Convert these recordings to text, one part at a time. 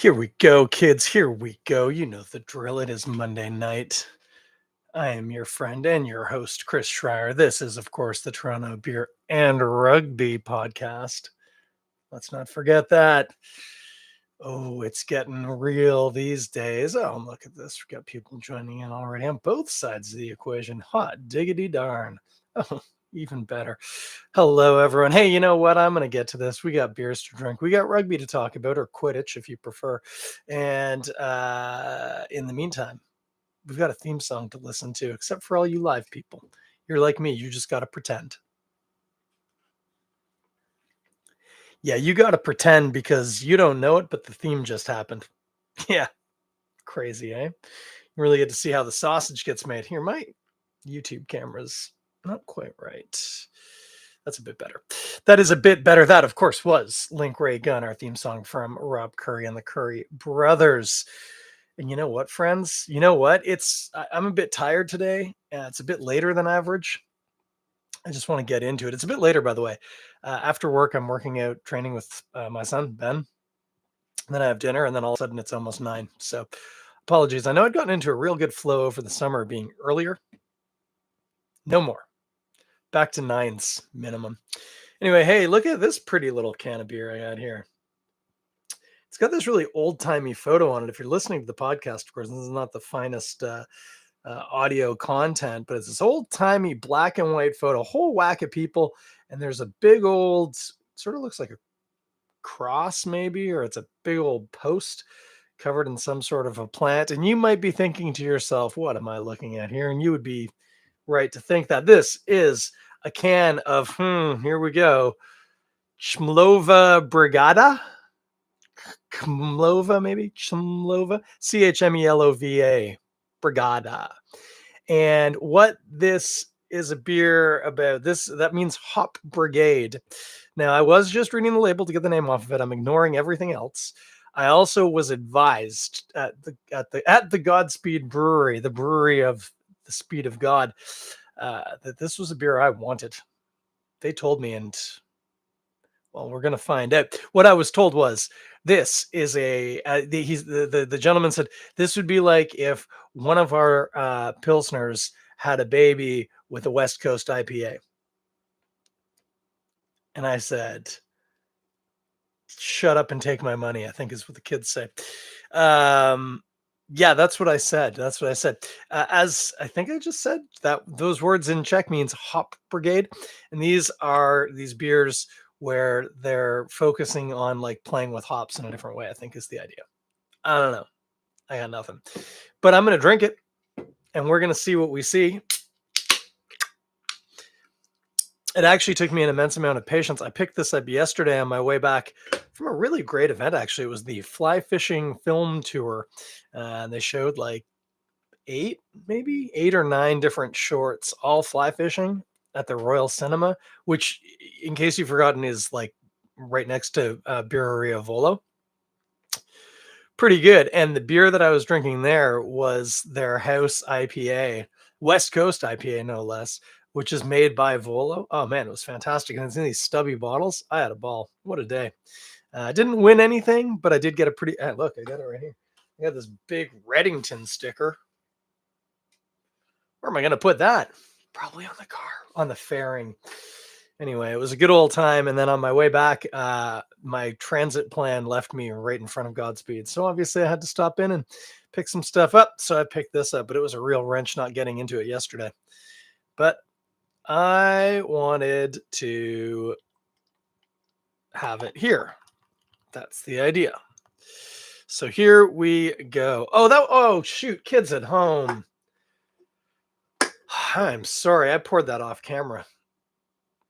Here we go, kids. Here we go. You know the drill. It is Monday night. I am your friend and your host, Chris Schreier. This is, of course, the Toronto Beer and Rugby podcast. Let's not forget that. Oh, it's getting real these days. Oh, look at this. We've got people joining in already on both sides of the equation. Hot diggity darn. Oh, even better. Hello, everyone. Hey, you know what? I'm going to get to this. We got beers to drink. We got rugby to talk about, or Quidditch if you prefer. And in the meantime, we've got a theme song to listen to, except for all you live people. You're like me. You just got to pretend. Yeah, you got to pretend because you don't know it, but the theme just happened. Yeah, crazy, eh? You really get to see how the sausage gets made. Here, my YouTube camera's not quite right. That's a bit better. That is a bit better. That, of course, was Link Ray Gun, our theme song from Rob Currie and the Currie Brothers. And you know what, friends? You know what? I'm a bit tired today. It's a bit later than average. I just want to get into it. It's a bit later, by the way. After work, I'm working out, training with my son, Ben. And then I have dinner, and then all of a sudden it's almost 9. So apologies. I know I'd gotten into a real good flow over the summer being earlier. No more. Back to 9s minimum. Anyway, hey, look at this pretty little can of beer I got here. It's got this really old-timey photo on it. If you're listening to the podcast, of course, this is not the finest audio content, but it's this old-timey black and white photo, a whole whack of people, and there's a big old, sort of looks like a cross maybe, or it's a big old post covered in some sort of a plant. And you might be thinking to yourself, what am I looking at here? And you would be right to think that this is a can of, here we go, Chmelova Brigada. Chmelova, maybe? Chmelova? Chmelova. Brigada. And what this is a beer about, that means Hop Brigade. Now, I was just reading the label to get the name off of it. I'm ignoring everything else. I also was advised at the Godspeed Brewery, the brewery of the speed of God, that this was a beer I wanted. They told me, and well, we're going to find out. What I was told was this is the gentleman said this would be like if one of our Pilsners had a baby with a West Coast IPA. And I said, shut up and take my money, I think is what the kids say. Yeah, that's what I said. As I think I just said, that those words in Czech means Hop Brigade. And these are these beers where they're focusing on like playing with hops in a different way, I think is the idea. I don't know. I got nothing. But I'm going to drink it and we're going to see what we see. It actually took me an immense amount of patience. I picked this up yesterday on my way back from a really great event, actually. It was the Fly Fishing Film Tour. And they showed like 8 or 9 different shorts, all fly fishing at the Royal Cinema, which, in case you've forgotten, is like right next to Brewery of Volo. Pretty good. And the beer that I was drinking there was their house IPA, West Coast IPA, no less, which is made by Volo. Oh man, it was fantastic. And it's in these stubby bottles. I had a ball. What a day. I didn't win anything, but I did get a pretty, look, I got it right here. I got this big Reddington sticker. Where am I going to put that? Probably on the car, on the fairing. Anyway, it was a good old time. And then on my way back, my transit plan left me right in front of Godspeed. So obviously I had to stop in and pick some stuff up. So I picked this up, but it was a real wrench not getting into it yesterday. But I wanted to have it here. That's the idea. So here we go. Oh, shoot, kids at home. I'm sorry, I poured that off camera.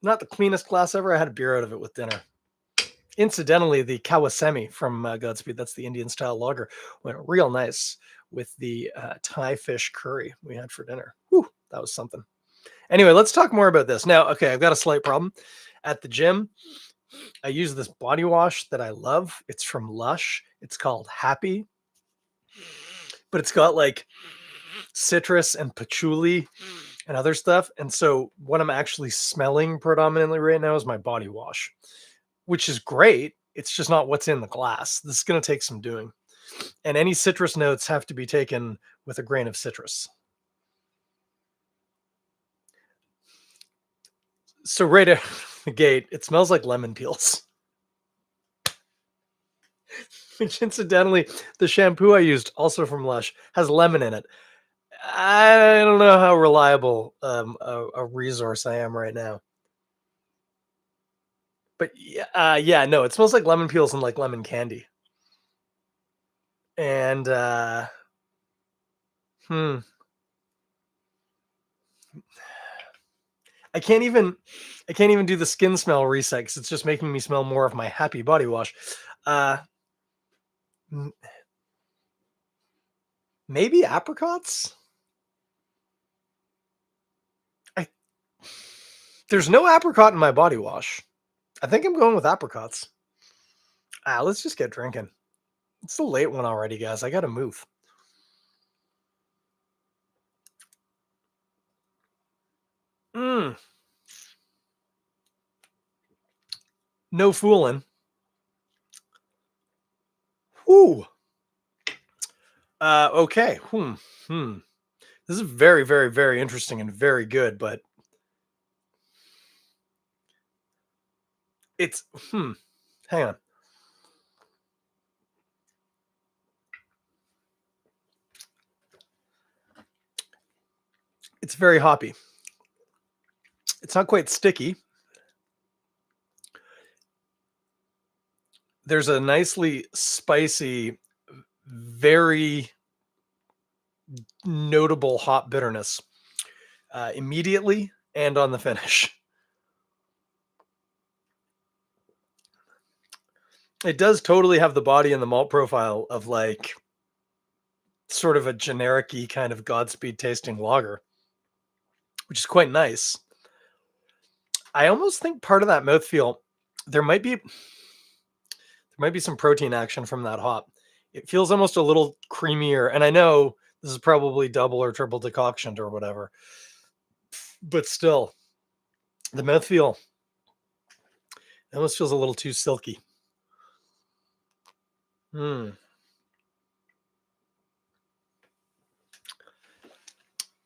Not the cleanest glass ever. I had a beer out of it with dinner. Incidentally, the Kawasemi from Godspeed, that's the Indian style lager, went real nice with the Thai fish curry we had for dinner. Whew, that was something. Anyway, let's talk more about this. Now, okay, I've got a slight problem. At the gym, I use this body wash that I love. It's from Lush. It's called Happy. But it's got like citrus and patchouli and other stuff. And so what I'm actually smelling predominantly right now is my body wash, which is great. It's just not what's in the glass. This is going to take some doing. And any citrus notes have to be taken with a grain of citrus. So right out the gate, it smells like lemon peels. Which incidentally, the shampoo I used, also from Lush, has lemon in it. I don't know how reliable a resource I am right now. But yeah, yeah, no, it smells like lemon peels and like lemon candy. And hmm, I can't even I can't even do the skin smell reset because it's just making me smell more of my happy body wash. Uh, m- maybe apricots. I There's no apricot in my body wash. I think I'm going with apricots. Let's just get drinking. It's the late one already, guys. I gotta move. Mm, no fooling. Whoo. Okay. Hmm. This is very, very, very interesting and very good, but it's hang on. It's very hoppy. It's not quite sticky. There's a nicely spicy, very notable hop bitterness immediately and on the finish. It does totally have the body and the malt profile of like sort of a generic kind of Godspeed tasting lager, which is quite nice. I almost think part of that mouthfeel, there might be some protein action from that hop. It feels almost a little creamier, and I know this is probably double or triple decoctioned or whatever, but still, the mouthfeel almost feels a little too silky. Hmm.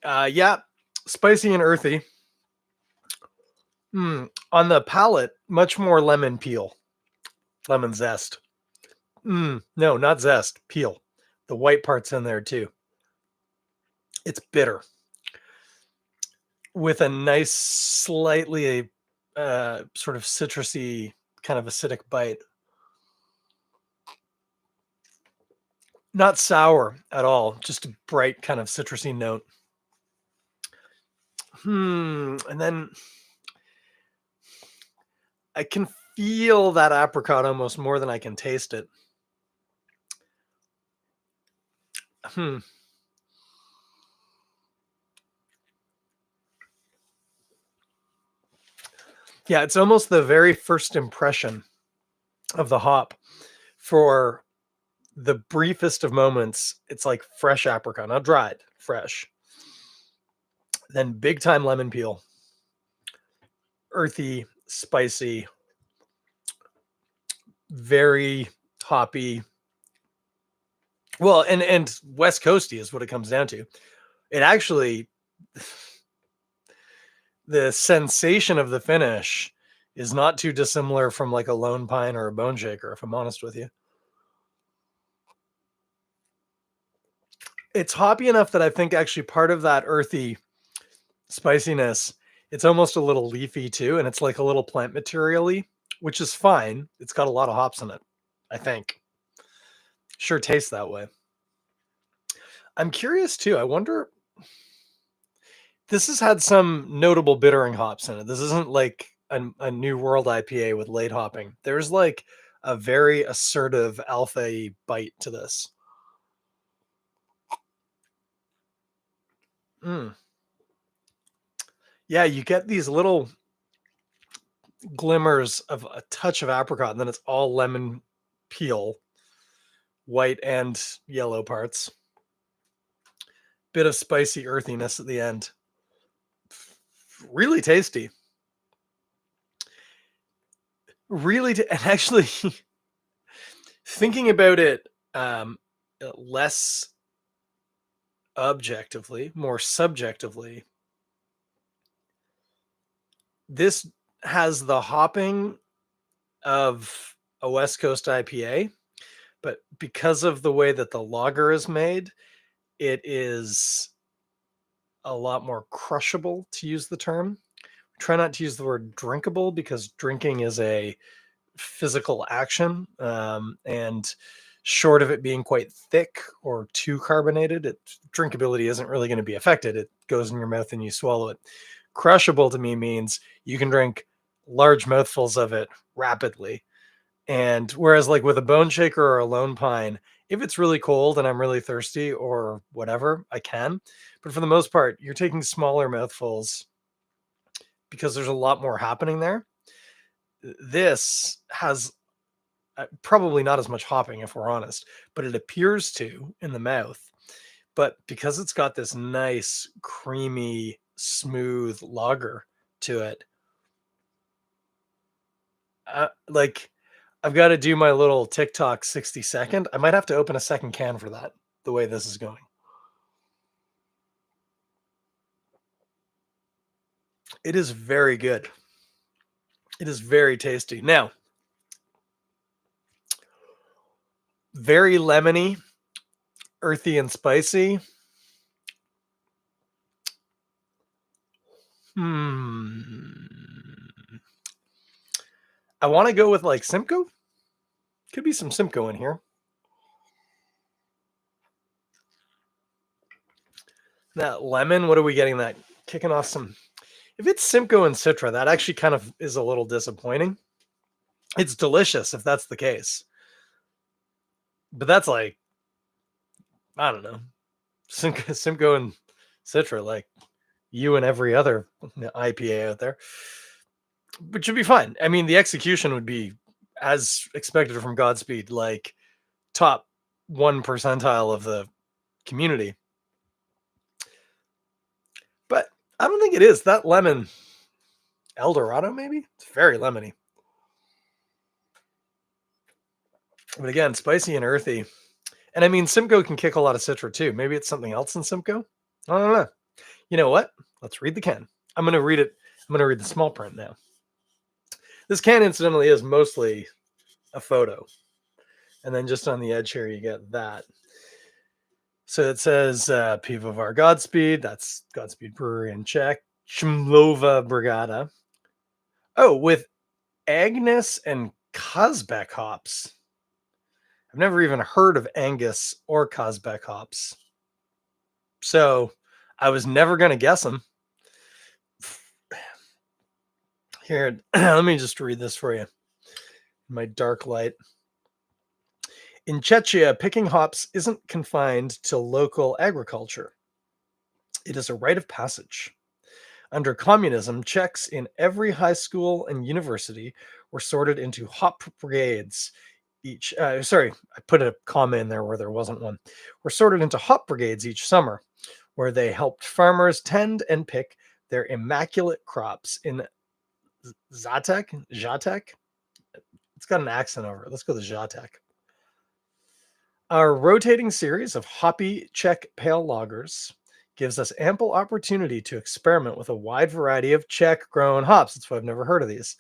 Yeah, spicy and earthy. On the palate, much more lemon peel, lemon zest. No, not zest, peel. The white part's in there too. It's bitter with a nice, slightly sort of citrusy, kind of acidic bite. Not sour at all, just a bright kind of citrusy note. And then I can feel that apricot almost more than I can taste it. Hmm. Yeah, it's almost the very first impression of the hop. For the briefest of moments, it's like fresh apricot, not dried, fresh. Then big time lemon peel, earthy, spicy, very hoppy. Well, and West Coasty is what it comes down to. It actually, the sensation of the finish is not too dissimilar from like a Lone Pine or a Bone Shaker, if I'm honest with you. It's hoppy enough that I think actually part of that earthy spiciness, it's almost a little leafy too, and it's like a little plant material-y, which is fine. It's got a lot of hops in it, I think. Sure tastes that way. I'm curious too. I wonder, this has had some notable bittering hops in it. This isn't like a New World IPA with late hopping. There's like a very assertive alpha bite to this. Mm. Yeah, you get these little glimmers of a touch of apricot, and then it's all lemon peel, white and yellow parts. Bit of spicy earthiness at the end. Really tasty. And actually, thinking about it, less objectively, more subjectively, this has the hopping of a West Coast IPA, but because of the way that the lager is made, it is a lot more crushable, to use the term. Try not to use the word drinkable because drinking is a physical action, and short of it being quite thick or too carbonated, drinkability isn't really going to be affected. It goes in your mouth and you swallow it. Crushable to me means you can drink large mouthfuls of it rapidly. And whereas like with a bone shaker or a lone pine, if it's really cold and I'm really thirsty or whatever, I can. But for the most part, you're taking smaller mouthfuls because there's a lot more happening there. This has probably not as much hopping, if we're honest, but it appears to in the mouth. But because it's got this nice, creamy, smooth lager to it, like I've got to do my little TikTok 60-second. I might have to open a second can for that, the way this is going. It is very good. It is very tasty. Now, very lemony, earthy, and spicy. I want to go with like Simcoe. Could be some Simcoe in here. That lemon, what are we getting? That kicking off some. If it's Simcoe and Citra, that actually kind of is a little disappointing. It's delicious if that's the case. But that's like, I don't know. Simcoe and Citra, like you and every other IPA out there. But should be fine. I mean, the execution would be as expected from Godspeed, like top 1 percentile of the community. But I don't think it is. That lemon, Eldorado, maybe? It's very lemony. But again, spicy and earthy. And I mean, Simcoe can kick a lot of Citra too. Maybe it's something else in Simcoe. I don't know. You know what? Let's read the can. I'm going to read it. I'm going to read the small print now. This can, incidentally, is mostly a photo. And then just on the edge here, you get that. So it says Pivovar Godspeed. That's Godspeed Brewery in Czech. Chmelova Brigada. Oh, with Agnes and Kazbek hops. I've never even heard of Angus or Kazbek hops. So I was never going to guess them. Here, let me just read this for you. My dark light. In Czechia, picking hops isn't confined to local agriculture. It is a rite of passage. Under communism, Czechs in every high school and university were sorted into hop brigades. I put a comma in there where there wasn't one. Were sorted into hop brigades each summer, where they helped farmers tend and pick their immaculate crops in Zatek. It's got an accent over it. Let's go to Zatek. Our rotating series of hoppy Czech pale lagers gives us ample opportunity to experiment with a wide variety of Czech-grown hops. That's why I've never heard of these.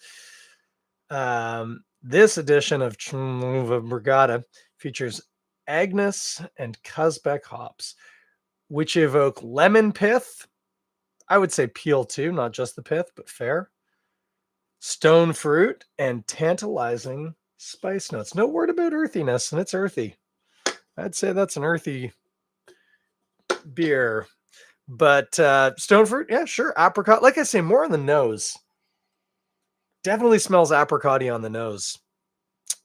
This edition of Chmelova Brigada features Agnes and Kazbek hops, which evoke lemon pith. I would say peel too, not just the pith, but fair. Stone fruit and tantalizing spice notes. No word about earthiness, and it's earthy. I'd say that's an earthy beer. But stone fruit, yeah, sure. Apricot, like I say, more on the nose. Definitely smells apricot-y on the nose.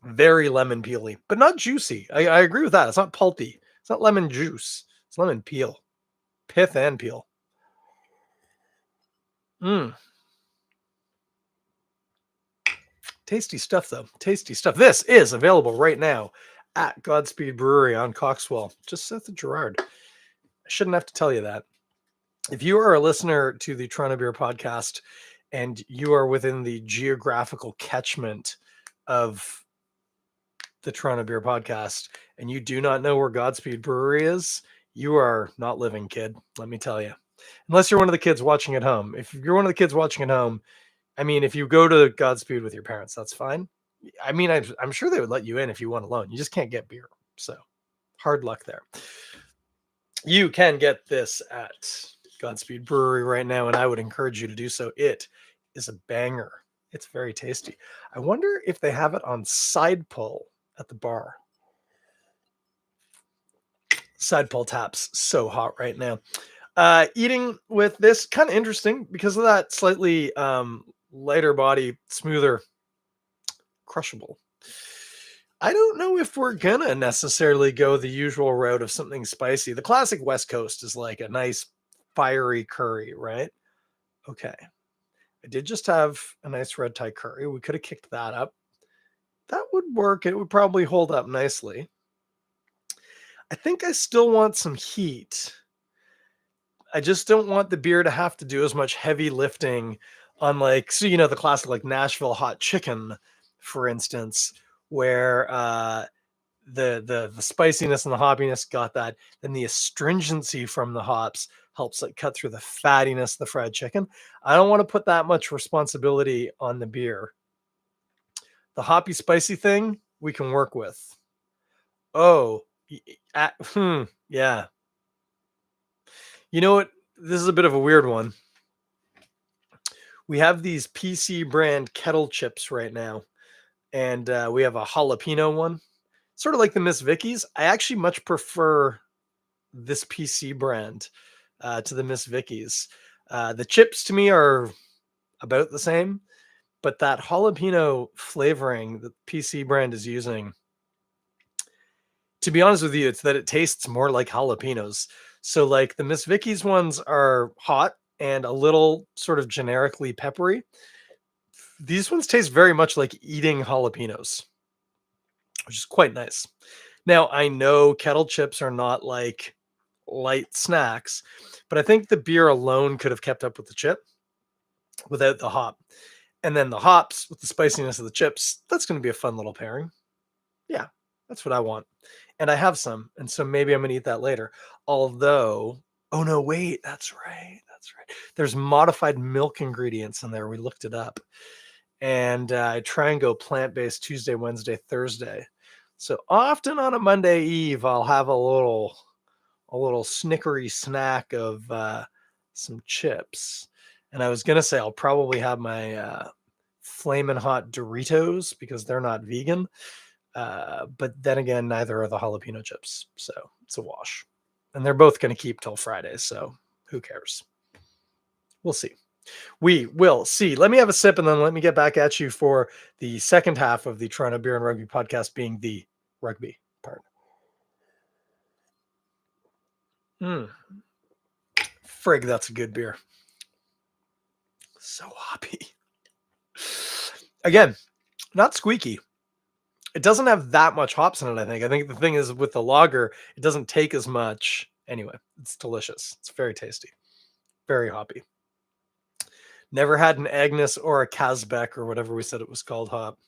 Very lemon peely, but not juicy. I agree with that. It's not pulpy. It's not lemon juice. It's lemon peel. Pith and peel. Tasty stuff, though. Tasty stuff. This is available right now at Godspeed Brewery on Coxwell, just south of Gerrard. I shouldn't have to tell you that. If you are a listener to the Toronto Beer Podcast and you are within the geographical catchment of the Toronto Beer Podcast and you do not know where Godspeed Brewery is, you are not living, kid. Let me tell you. Unless you're one of the kids watching at home. If you're one of the kids watching at home, I mean, if you go to Godspeed with your parents, that's fine. I mean, I'm sure they would let you in if you went alone. You just can't get beer. So hard luck there. You can get this at Godspeed Brewery right now, and I would encourage you to do so. It is a banger. It's very tasty. I wonder if they have it on side pull at the bar. Side pull taps, so hot right now. Eating with this, kind of interesting because of that slightly lighter body, smoother, crushable. I don't know if we're gonna necessarily go the usual route of something spicy. The classic West Coast is like a nice fiery curry, right? Okay. I did just have a nice red Thai curry. We could have kicked that up. That would work. It would probably hold up nicely. I think I still want some heat. I just don't want the beer to have to do as much heavy lifting on like, so the classic like Nashville hot chicken, for instance, where the spiciness and the hoppiness got that, then the astringency from the hops helps like cut through the fattiness of the fried chicken. I don't want to put that much responsibility on the beer. The hoppy spicy thing we can work with. Oh, yeah. You know what? This is a bit of a weird one. We have these PC brand kettle chips right now, and we have a jalapeno one, sort of like the Miss Vicky's. I actually much prefer this PC brand to the Miss Vicky's. The chips to me are about the same, but that jalapeno flavoring that PC brand is using, to be honest with you, it's that it tastes more like jalapenos. So like the Miss Vicky's ones are hot and a little sort of generically peppery. These ones taste very much like eating jalapenos, which is quite nice. Now, I know kettle chips are not like light snacks, but I think the beer alone could have kept up with the chip without the hop. And then the hops with the spiciness of the chips, that's going to be a fun little pairing. Yeah, that's what I want. And I have some, and so maybe I'm going to eat that later. Although, oh no, wait, that's right. That's right. There's modified milk ingredients in there. We looked it up. And I try and go plant-based Tuesday, Wednesday, Thursday. So often on a Monday Eve, I'll have a little snickery snack of some chips. And I was gonna say I'll probably have my flamin' hot Doritos because they're not vegan. But then again, neither are the jalapeno chips, so it's a wash. And they're both gonna keep till Friday, so who cares? We'll see. We will see. Let me have a sip and then let me get back at you for the second half of the Toronto Beer and Rugby podcast, being the rugby part. Frig, that's a good beer. So hoppy. Again, not squeaky. It doesn't have that much hops in it, I think. I think the thing is with the lager, it doesn't take as much. Anyway, it's delicious. It's very tasty. Very hoppy. Never had an Agnes or a Kazbek or whatever we said it was called hop.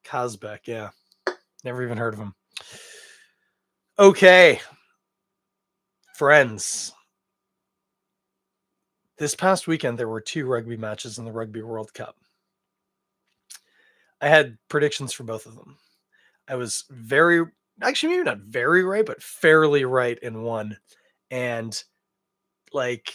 Kazbek, yeah. Never even heard of him. Okay. Friends. This past weekend, there were 2 rugby matches in the Rugby World Cup. I had predictions for both of them. I was actually maybe not very right, but fairly right in one. And like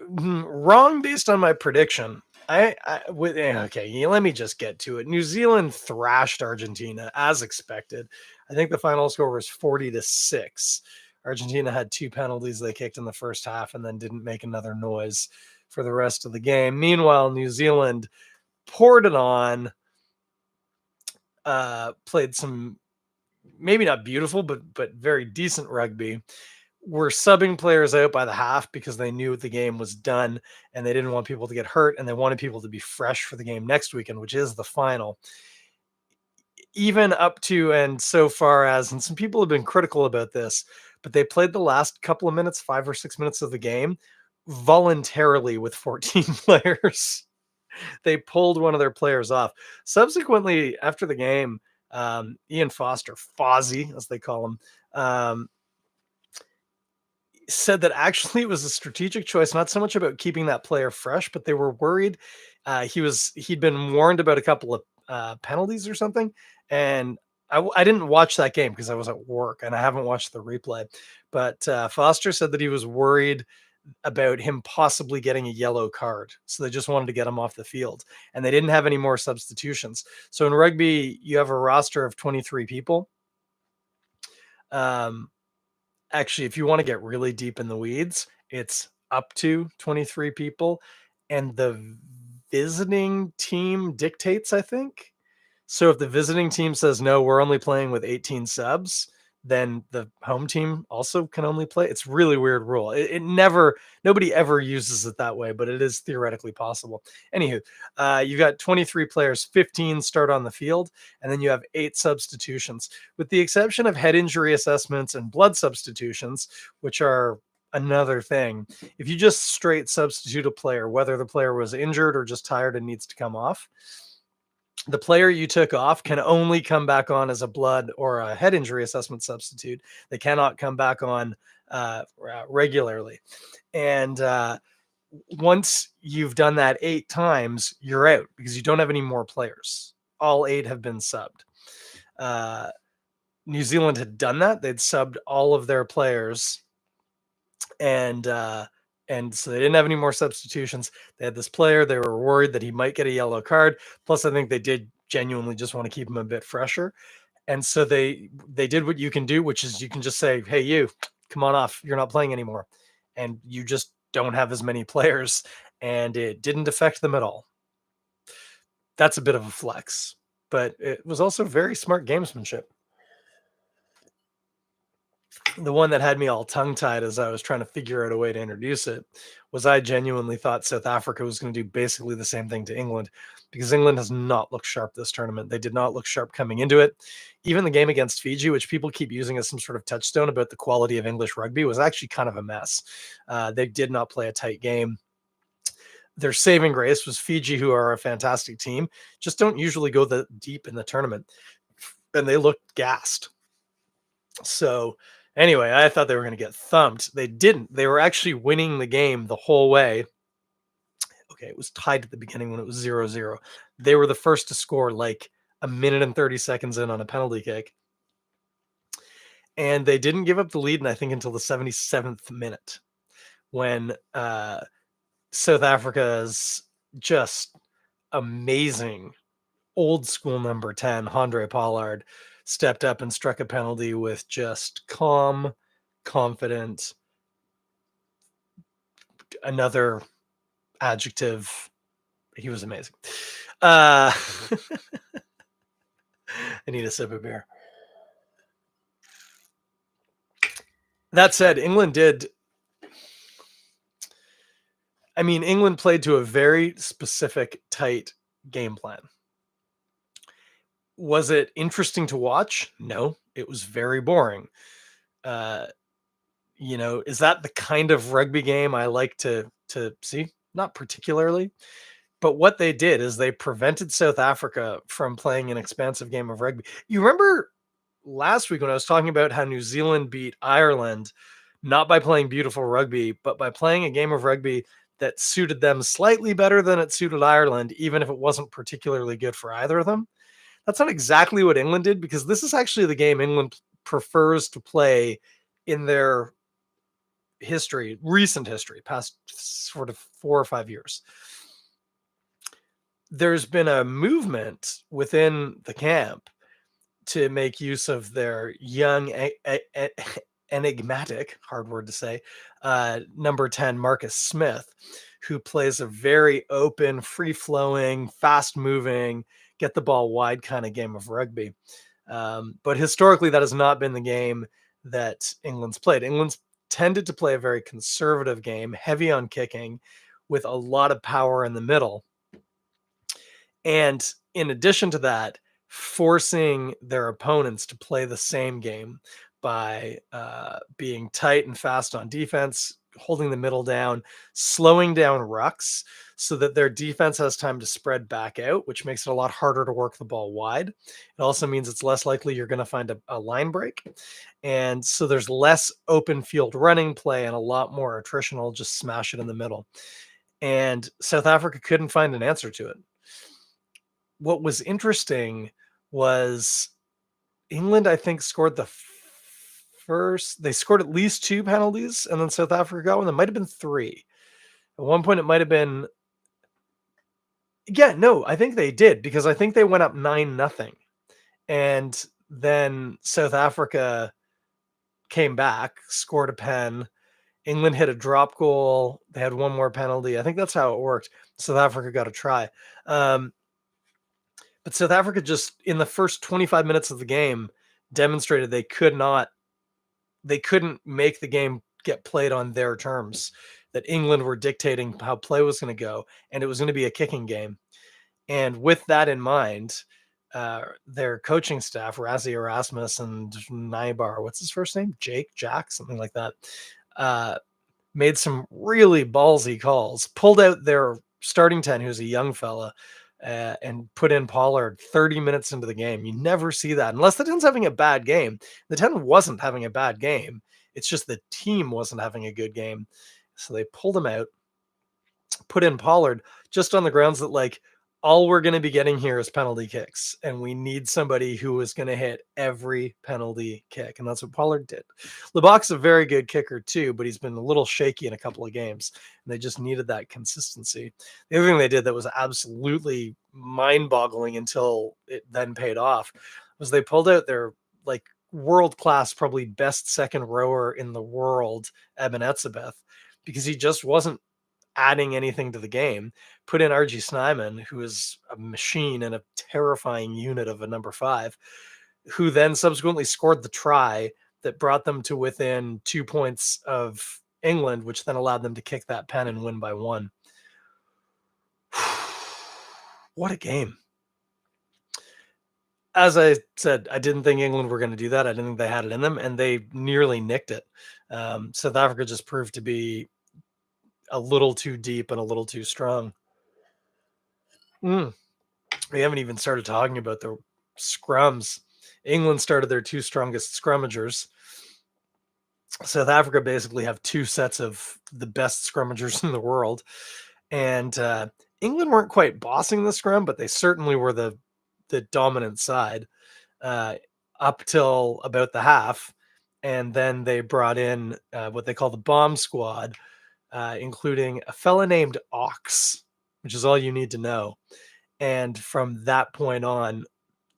wrong based on my prediction. Okay, let me just get to it. New Zealand thrashed Argentina as expected. I think the final score was 40-6. Argentina had 2 penalties they kicked in the first half and then didn't make another noise for the rest of the game. Meanwhile, New Zealand poured it on, played some maybe not beautiful, but very decent rugby. Were subbing players out by the half because they knew the game was done and they didn't want people to get hurt and they wanted people to be fresh for the game next weekend, which is the final. Even up to and so far as, and some people have been critical about this, but they played the last couple of minutes, 5 or 6 minutes of the game voluntarily with 14 players. They pulled one of their players off. Subsequently, after the game, Ian Foster, Fozzie, as they call him, said that actually it was a strategic choice, not so much about keeping that player fresh, but they were worried. He'd been warned about a couple of penalties or something, and I didn't watch that game because I was at work and I haven't watched the replay. But Foster said that he was worried about him possibly getting a yellow card, so they just wanted to get him off the field, and they didn't have any more substitutions. So in rugby, you have a roster of 23 people. Um, Actually, if you want to get really deep in the weeds, it's up to 23 people, and the visiting team dictates, I think. So if the visiting team says, no, we're only playing with 18 subs, then the home team also can only play. It's really weird rule. Nobody ever uses it that way, but it is theoretically possible. Anywho, you've got 23 players, 15 start on the field, and then you have 8 substitutions, with the exception of head injury assessments and blood substitutions, which are another thing. If you just straight substitute a player, whether the player was injured or just tired and needs to come off, the player you took off can only come back on as a blood or a head injury assessment substitute. They cannot come back on regularly. And once you've done that 8 times, you're out because you don't have any more players. All 8 have been subbed. New Zealand had done that. They'd subbed all of their players, and so they didn't have any more substitutions. They had this player. They were worried that he might get a yellow card. Plus, I think they did genuinely just want to keep him a bit fresher. And so they did what you can do, which is you can just say, hey, you, come on off. You're not playing anymore. And you just don't have as many players. And it didn't affect them at all. That's a bit of a flex. But it was also very smart gamesmanship. The one that had me all tongue-tied as I was trying to figure out a way to introduce it was I genuinely thought South Africa was going to do basically the same thing to England, because England has not looked sharp this tournament. They did not look sharp coming into it. Even the game against Fiji, which people keep using as some sort of touchstone about the quality of English rugby, was actually kind of a mess. They did not play a tight game. Their saving grace was Fiji, who are a fantastic team, just don't usually go that deep in the tournament, and they looked gassed. So anyway, I thought they were going to get thumped. They didn't. They were actually winning the game the whole way. Okay, it was tied at the beginning when it was 0-0. They were the first to score like a minute and 30 seconds in on a penalty kick. And they didn't give up the lead, and I think until the 77th minute, when South Africa's just amazing old school number 10, Handré Pollard, stepped up and struck a penalty with just calm, confident, another adjective. He was amazing. I need a sip of beer. That said, England played to a very specific, tight game plan. Was it interesting to watch? No, it was very boring. Is that the kind of rugby game I like to see? Not particularly. But what they did is they prevented South Africa from playing an expansive game of rugby. You remember last week when I was talking about how New Zealand beat Ireland, not by playing beautiful rugby, but by playing a game of rugby that suited them slightly better than it suited Ireland, even if it wasn't particularly good for either of them? That's not exactly what England did, because this is actually the game England prefers to play in their recent history, past sort of 4 or 5 years. There's been a movement within the camp to make use of their young, enigmatic, hard word to say, number 10, Marcus Smith, who plays a very open, free-flowing, fast-moving, get the ball wide kind of game of rugby. But historically, that has not been the game that England's played. England's tended to play a very conservative game, heavy on kicking, with a lot of power in the middle. And in addition to that, forcing their opponents to play the same game by being tight and fast on defense, holding the middle down, slowing down rucks so that their defense has time to spread back out, which makes it a lot harder to work the ball wide. It also means it's less likely you're going to find a line break. And so there's less open field running play and a lot more attritional, just smash it in the middle. And South Africa couldn't find an answer to it. What was interesting was England, I think, scored the first, they scored at least 2 penalties, and then South Africa got one. There might have been 3. At one point, it might have been, yeah, no, I think they did, because I think they went up 9-0. And then South Africa came back, scored a pen. England hit a drop goal. They had one more penalty. I think that's how it worked. South Africa got a try. But South Africa just, in the first 25 minutes of the game, demonstrated they couldn't make the game get played on their terms, that England were dictating how play was going to go, and it was going to be a kicking game. And with that in mind, their coaching staff, Rassie Erasmus and Nybar, what's his first name? Jack, something like that, made some really ballsy calls, pulled out their starting 10, who's a young fella, and put in Pollard 30 minutes into the game. You never see that unless the 10's having a bad game. The 10 wasn't having a bad game. It's just the team wasn't having a good game. So they pulled him out, put in Pollard, just on the grounds that, like, all we're going to be getting here is penalty kicks, and we need somebody who is going to hit every penalty kick. And that's what Pollard did. Leboc's a very good kicker too, but he's been a little shaky in a couple of games, and they just needed that consistency. The other thing they did that was absolutely mind-boggling until it then paid off was they pulled out their, like, world-class, probably best second rower in the world, Eben Etzebeth, because he just wasn't adding anything to the game. Put in RG Snyman, who is a machine and a terrifying unit of a number 5, who then subsequently scored the try that brought them to within 2 points of England, which then allowed them to kick that pen and win by 1. What a game. As I said, I didn't think England were going to do that. I didn't think they had it in them, and they nearly nicked it. South Africa just proved to be a little too deep and a little too strong. We haven't even started talking about the scrums. England started their 2 strongest scrummagers. South Africa basically have 2 sets of the best scrummagers in the world. And England weren't quite bossing the scrum, but they certainly were the dominant side up till about the half. And then they brought in what they call the bomb squad, including a fella named Ox, which is all you need to know. And from that point on,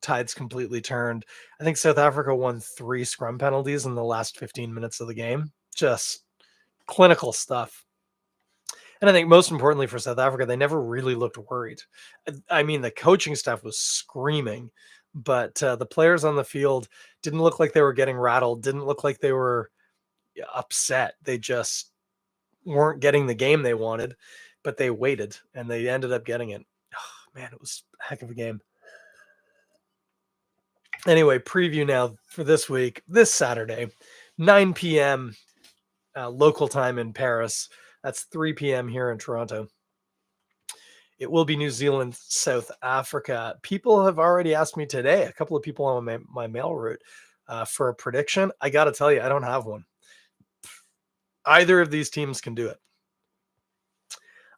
tides completely turned. I think South Africa won 3 scrum penalties in the last 15 minutes of the game. Just clinical stuff. And I think most importantly for South Africa, they never really looked worried. I mean, the coaching staff was screaming, but the players on the field didn't look like they were getting rattled, didn't look like they were upset. They just weren't getting the game they wanted, but they waited and they ended up getting it. Oh, man, it was a heck of a game. Anyway, preview now for this week, this Saturday, 9 p.m. Local time in Paris. That's 3 p.m. here in Toronto. It will be New Zealand, South Africa. People have already asked me today, a couple of people on my mail route, for a prediction. I got to tell you, I don't have one. Either of these teams can do it.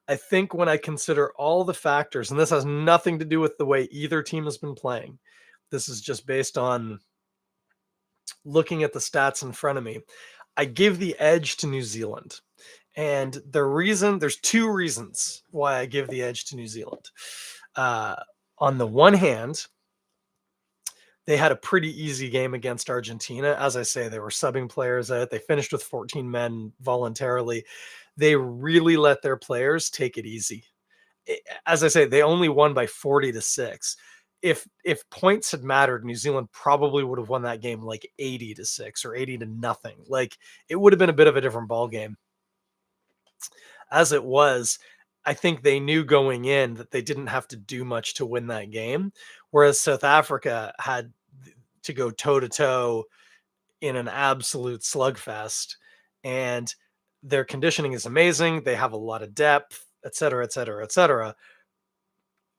I think when I consider all the factors, and this has nothing to do with the way either team has been playing, this is just based on looking at the stats in front of me, I give the edge to New Zealand. And there's 2 reasons why I give the edge to New Zealand. On the one hand, they had a pretty easy game against Argentina. As I say, they were subbing players out. They finished with 14 men voluntarily. They really let their players take it easy. As I say, they only won by 40-6. If points had mattered, New Zealand probably would have won that game like 80-6 or 80-0. Like, it would have been a bit of a different ball game. As it was, I think they knew going in that they didn't have to do much to win that game, whereas South Africa had to go toe-to-toe in an absolute slugfest. And Their conditioning is amazing. They have a lot of depth, et cetera, et cetera, et cetera.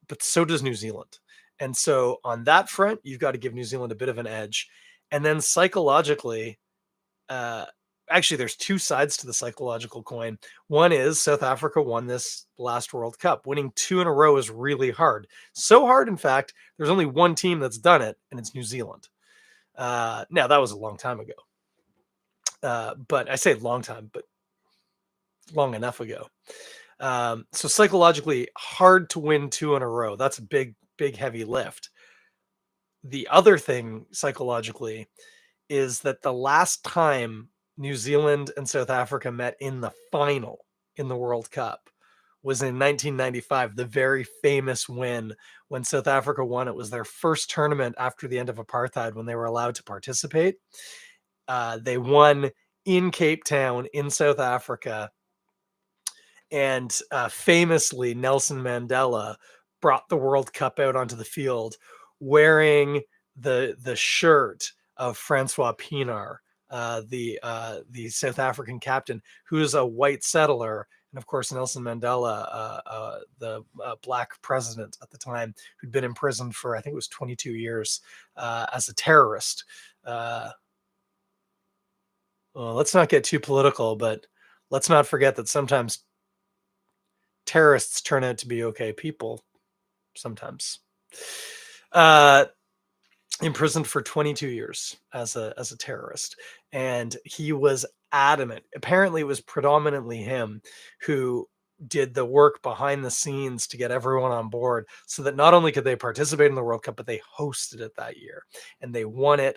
But so does New Zealand. And so on that front, you've got to give New Zealand a bit of an edge. And then psychologically, uh, actually, there's two sides to the psychological coin. One is South Africa won this last World Cup. Winning two in a row is really hard. So hard, in fact, there's only one team that's done it, and it's New Zealand. Now, that was a long time ago. But I say long time, but long enough ago. So psychologically, hard to win two in a row. That's a big, big, heavy lift. The other thing psychologically is that the last time New Zealand and South Africa met in the final in the World Cup was in 1995, the very famous win when South Africa won. It was their first tournament after the end of apartheid when they were allowed to participate. They won in Cape Town in South Africa. And famously, Nelson Mandela brought the World Cup out onto the field wearing the shirt of Francois Pienaar, the South African captain, who is a white settler. And of course, Nelson Mandela, the black president at the time, who'd been imprisoned for, I think it was 22 years as a terrorist. Well, let's not get too political, but let's not forget that sometimes terrorists turn out to be okay people sometimes. Imprisoned for 22 years as a terrorist, and he was adamant. Apparently, it was predominantly him who did the work behind the scenes to get everyone on board, so that not only could they participate in the World Cup, but they hosted it that year, and they won it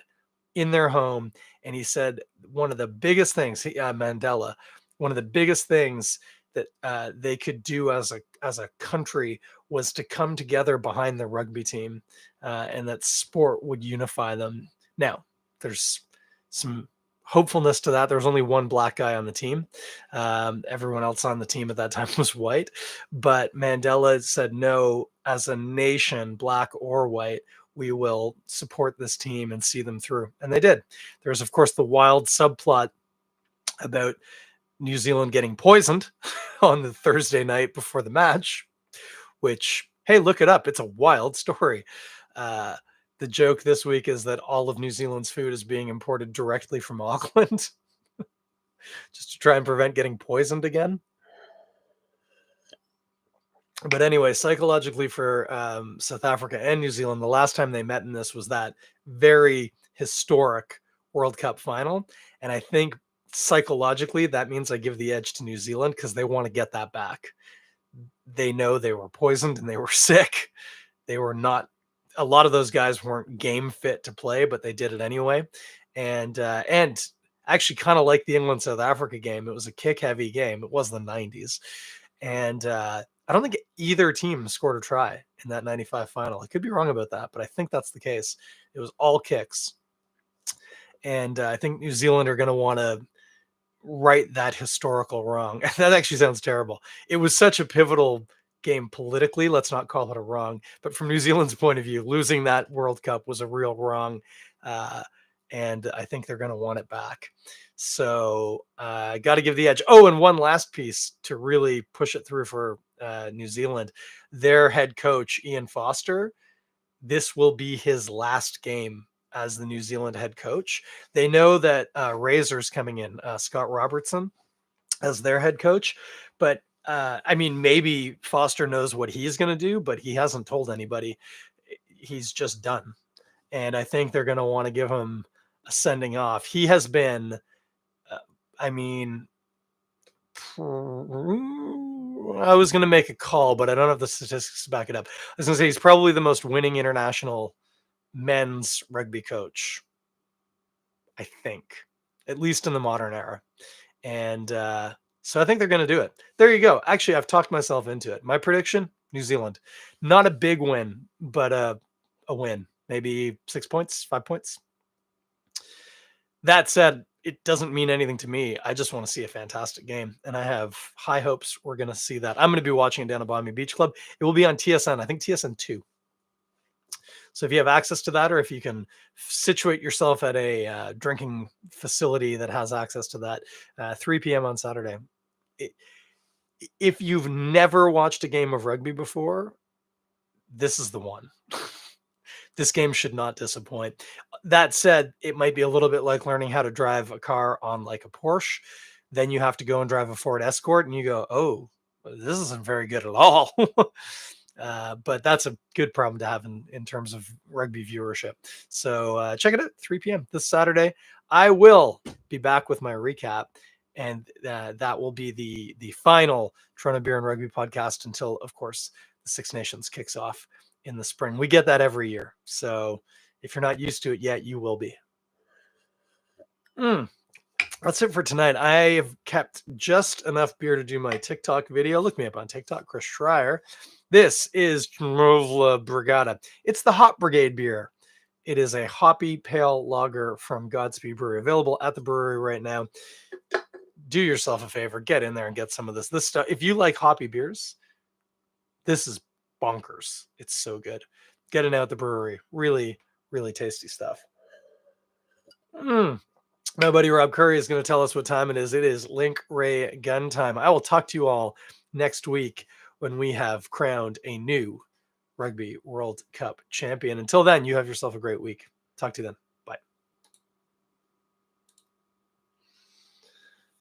in their home. And he said one of the biggest things, Mandela, one of the biggest things that they could do as a country was to come together behind the rugby team, and that sport would unify them. Now, there's some hopefulness to that. There was only one black guy on the team. Everyone else on the team at that time was white. But Mandela said, no, as a nation, black or white, we will support this team and see them through. And they did. There's, of course, the wild subplot about New Zealand getting poisoned on the Thursday night before the match, which, hey, look it up. It's a wild story. The joke this week is that all of New Zealand's food is being imported directly from Auckland just to try and prevent getting poisoned again. But anyway, psychologically for South Africa and New Zealand, the last time they met in this was that very historic World Cup final. And I think psychologically, that means I give the edge to New Zealand because they want to get that back. They know they were poisoned and they were sick. They were not, a lot of those guys weren't game fit to play, but they did it anyway. And actually kind of like the England South Africa game, it was a kick heavy game. It was the 90s. And I don't think either team scored a try in that 95 final. I could be wrong about that, but I think that's the case. It was all kicks. And I think New Zealand are going to want to right that historical wrong. That actually sounds terrible. It was such a pivotal game politically. Let's not call it a wrong. But from New Zealand's point of view, losing that World Cup was a real wrong. And I think they're going to want it back. So I got to give the edge. Oh, and one last piece to really push it through for New Zealand. Their head coach, Ian Foster, this will be his last game as the New Zealand head coach. They know that Razor's coming in, Scott Robertson, as their head coach. But I mean, maybe Foster knows what he's going to do, but he hasn't told anybody. He's just done. And I think they're going to want to give him a sending off. He has been, I mean, I was going to make a call, but I don't have the statistics to back it up. I was going to say he's probably the most winning international men's rugby coach, I think, at least in the modern era. And so I think they're going to do it. There you go. Actually, I've talked myself into it. My prediction, New Zealand. Not a big win, but a win. Maybe 6 points, 5 points. That said, it doesn't mean anything to me. I just want to see a fantastic game. And I have high hopes we're going to see that. I'm going to be watching it down at Bombay Beach Club. It will be on TSN. I think TSN 2. So if you have access to that, or if you can situate yourself at a drinking facility that has access to that, 3 p.m. on Saturday. I- If you've never watched a game of rugby before, this is the one. This game should not disappoint. That said, it might be a little bit like learning how to drive a car on like a Porsche. Then you have to go and drive a Ford Escort, and you go, "Oh, this isn't very good at all." But that's a good problem to have in terms of rugby viewership. So check it out, 3 p.m. this Saturday. I will be back with my recap, and that will be the final Toronto Beer and Rugby podcast until, of course, the Six Nations kicks off in the spring. We get that every year. So if you're not used to it yet, you will be. That's it for tonight. I have kept just enough beer to do my TikTok video. Look me up on TikTok, Chris Schreier. This is Chmelova Brigada. It's the Hop Brigade beer. It is a hoppy pale lager from Godspeed Brewery, available at the brewery right now. Do yourself a favor, get in there and get some of this. This stuff, if you like hoppy beers, this is bonkers. It's so good. Get it out at the brewery. Really, really tasty stuff. My buddy Rob Currie is going to tell us what time it is. It is Link Ray gun time. I will talk to you all next week when we have crowned a new Rugby World Cup champion. Until then, you have yourself a great week. Talk to you then.